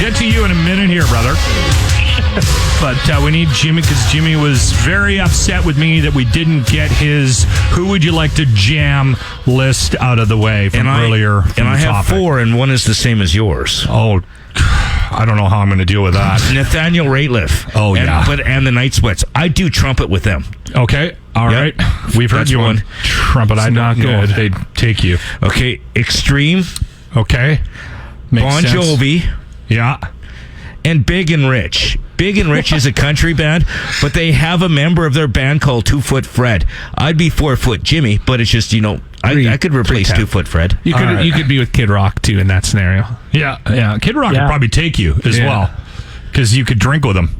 get to you in a minute here, brother. But we need Jimmy, because Jimmy was very upset with me that we didn't get his "Who would you like to jam" list out of the way from earlier. And I have 4, and one is the same as yours. Oh, I don't know how I'm going to deal with that. Nathaniel Rateliff. Oh, yeah. And the Night Sweats. I do trumpet with them. Okay. All right. We've heard you on trumpet. I'm not good. They take you. Okay. Extreme. Okay. Makes Bon sense. Jovi. Yeah. And Big and Rich. Big and Rich is a country band, but they have a member of their band called 2 Foot Fred. I'd be 4 Foot Jimmy, but it's just, I could replace 2 Foot Fred. You could be with Kid Rock, too, in that scenario. Yeah. Kid Rock could probably take you as well, because you could drink with him.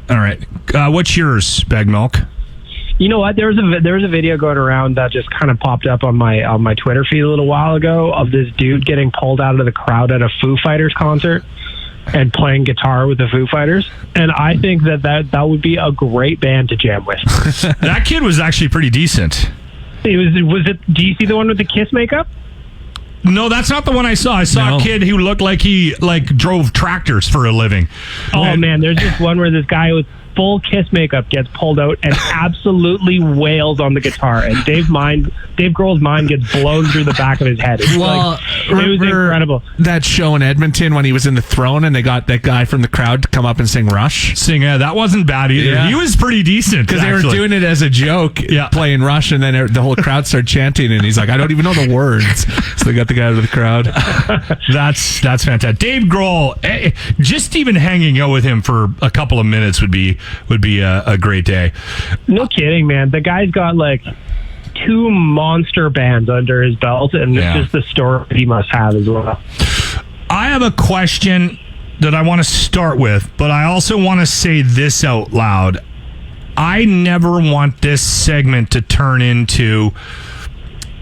All right. What's yours, Baggedmilk? You know what? There was a video going around that just kind of popped up on my Twitter feed a little while ago of this dude getting pulled out of the crowd at a Foo Fighters concert and playing guitar with the Foo Fighters. And I think that would be a great band to jam with. That kid was actually pretty decent. Do you see the one with the Kiss makeup? No, that's not the one I saw. I saw a kid who looked like he drove tractors for a living. Oh, man, there's just one where this guy with full Kiss makeup gets pulled out and absolutely wails on the guitar, and Dave Grohl's mind gets blown through the back of his head. It was incredible. That show in Edmonton when he was in the throne and they got that guy from the crowd to come up and sing Rush? That wasn't bad either. Yeah. He was pretty decent. Because they were doing it as a joke, playing Rush, and then the whole crowd started chanting, and he's like, I don't even know the words. So they got the guy out of the crowd. That's fantastic. Dave Grohl, just even hanging out with him for a couple of minutes would be a great day. No kidding, man. The guy's got 2 monster bands under his belt, and it's just the story he must have as well. I have a question that I want to start with, but I also want to say this out loud. I never want this segment to turn into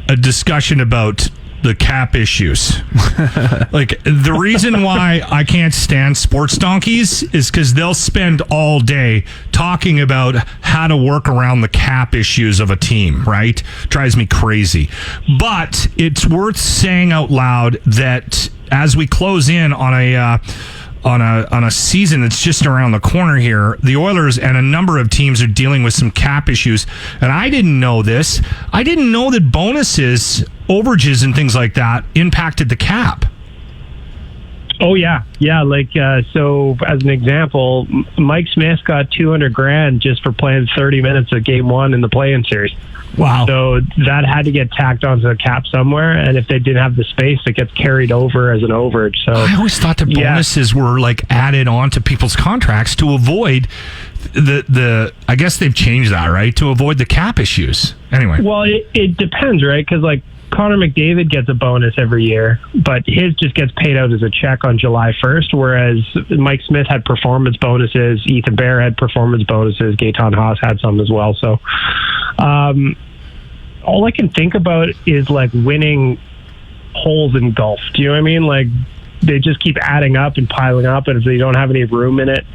a discussion about the cap issues. The reason why I can't stand sports donkeys is because they'll spend all day talking about how to work around the cap issues of a team, right? Drives me crazy. But it's worth saying out loud that as we close in on a season that's just around the corner here, the Oilers and a number of teams are dealing with some cap issues. And I didn't know this. I didn't know that bonuses, overages, and things like that impacted the cap. Oh, yeah. Yeah, so as an example, Mike Smith got $200,000 just for playing 30 minutes of Game 1 in the play-in series. Wow. So that had to get tacked onto the cap somewhere, and if they didn't have the space, it gets carried over as an overage. So I always thought the bonuses were added on to people's contracts to avoid the I guess they've changed that, right? To avoid the cap issues. Anyway. Well, it depends, right? Because Connor McDavid gets a bonus every year, but his just gets paid out as a check on July 1st, whereas Mike Smith had performance bonuses, Ethan Bear had performance bonuses, Gaetan Haas had some as well. So all I can think about is winning holes in golf. Do you know what I mean? They just keep adding up and piling up, and if they don't have any room in it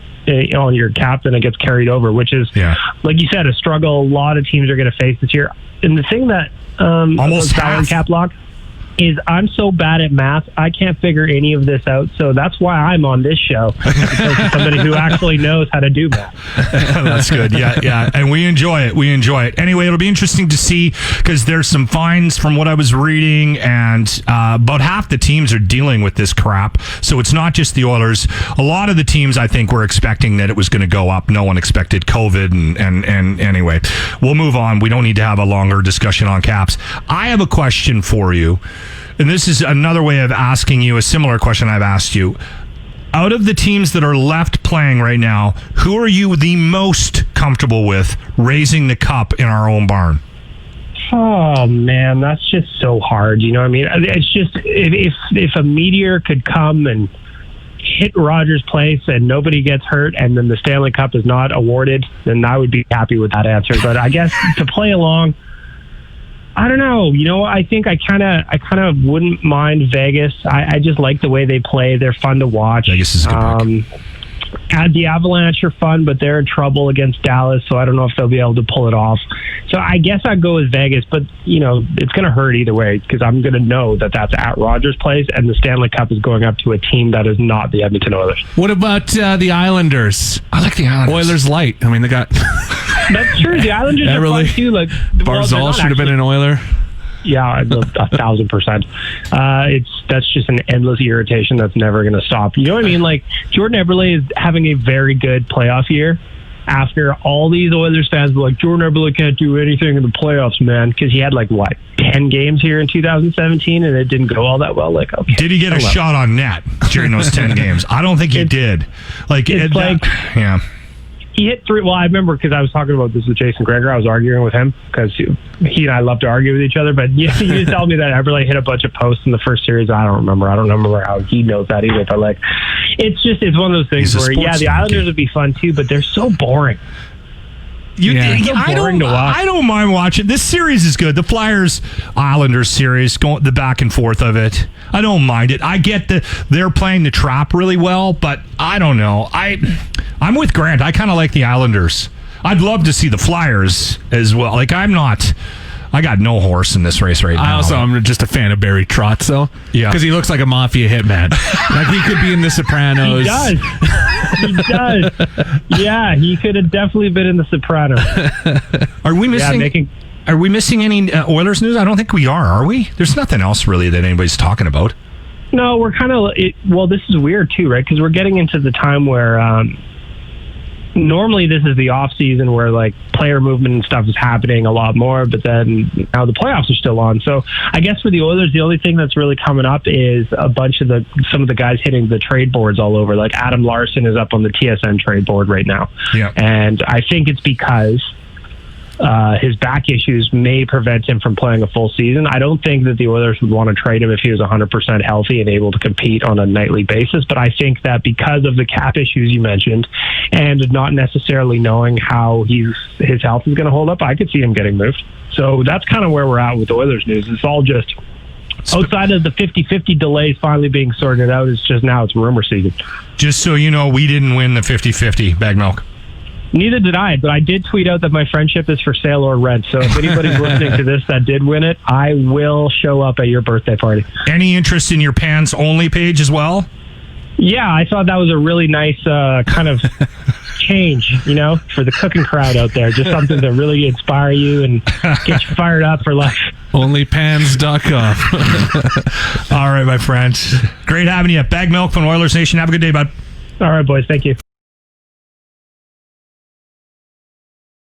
on your cap, then it gets carried over, which is, like you said, a struggle a lot of teams are going to face this year. And the thing that almost salary cap lock is I'm so bad at math, I can't figure any of this out. So that's why I'm on this show, because somebody who actually knows how to do math. That's good. Yeah. And we enjoy it. Anyway, it'll be interesting to see, because there's some fines from what I was reading, and about half the teams are dealing with this crap. So it's not just the Oilers. A lot of the teams, I think, were expecting that it was going to go up. No one expected COVID. And anyway, we'll move on. We don't need to have a longer discussion on caps. I have a question for you. And this is another way of asking you a similar question I've asked you. Out of the teams that are left playing right now, who are you the most comfortable with raising the cup in our own barn? Oh, man, that's just so hard. You know what I mean? It's just, if a meteor could come and hit Rogers Place and nobody gets hurt, and then the Stanley Cup is not awarded, then I would be happy with that answer. But I guess to play along, I don't know. I think I kind of wouldn't mind Vegas. I just like the way they play. They're fun to watch. Vegas is a good pick. The Avalanche are fun, but they're in trouble against Dallas, so I don't know if they'll be able to pull it off. So I guess I'd go with Vegas, but, it's going to hurt either way because I'm going to know that that's at Rogers Place, and the Stanley Cup is going up to a team that is not the Edmonton Oilers. What about the Islanders? I like the Islanders. Oilers light. I mean, they got... That's true. The Islanders are fun, too. Barzal should have been an Oiler. Yeah, 1,000%. That's just an endless irritation that's never going to stop. You know what I mean? Like, Jordan Eberle is having a very good playoff year after all these Oilers fans were like, Jordan Eberle can't do anything in the playoffs, man, because he had 10 games here in 2017 and it didn't go all that well. Okay. Did he get a shot on net during those 10 games? I don't think he did. Yeah. He hit 3. Well, I remember because I was talking about this with Jason Greger. I was arguing with him because he and I love to argue with each other. But he just told me that Eberle hit a bunch of posts in the first series. I don't remember how he knows that either. But it's one of those things where the Islanders would be fun too, but they're so boring. I don't mind watching. This series is good. The Flyers Islanders series, the back and forth of it. I don't mind it. I get they're playing the trap really well, but I don't know. I'm with Grant. I kind of like the Islanders. I'd love to see the Flyers as well. I got no horse in this race right now. I'm just a fan of Barry Trotz, though. Yeah. Because he looks like a mafia hitman. He could be in The Sopranos. He does. Yeah, he could have definitely been in The Sopranos. Are we missing? Are we missing any Oilers news? I don't think we are we? There's nothing else really that anybody's talking about. No, we're kind of... Well, this is weird, too, right? Because we're getting into the time where... normally this is the off season where player movement and stuff is happening a lot more, but then now the playoffs are still on. So I guess for the Oilers, the only thing that's really coming up is a bunch of some of the guys hitting the trade boards all over. Adam Larsson is up on the TSN trade board right now. Yeah. And I think it's because his back issues may prevent him from playing a full season. I don't think that the Oilers would want to trade him if he was 100% healthy and able to compete on a nightly basis. But I think that because of the cap issues you mentioned and not necessarily knowing how his health is going to hold up, I could see him getting moved. So that's kind of where we're at with the Oilers news. It's all just outside of the 50-50 delays finally being sorted out. It's just now it's rumor season. Just so you know, we didn't win the 50-50 Baggedmilk. Neither did I, but I did tweet out that my friendship is for sale or rent. So if anybody's listening to this that did win it, I will show up at your birthday party. Any interest in your pants only page as well? Yeah, I thought that was a really nice kind of change, for the cooking crowd out there. Just something to really inspire you and get you fired up for life. Onlypans.com. All right, my friend. Great having you. Baggedmilk from Oilers Nation. Have a good day, bud. All right, boys. Thank you.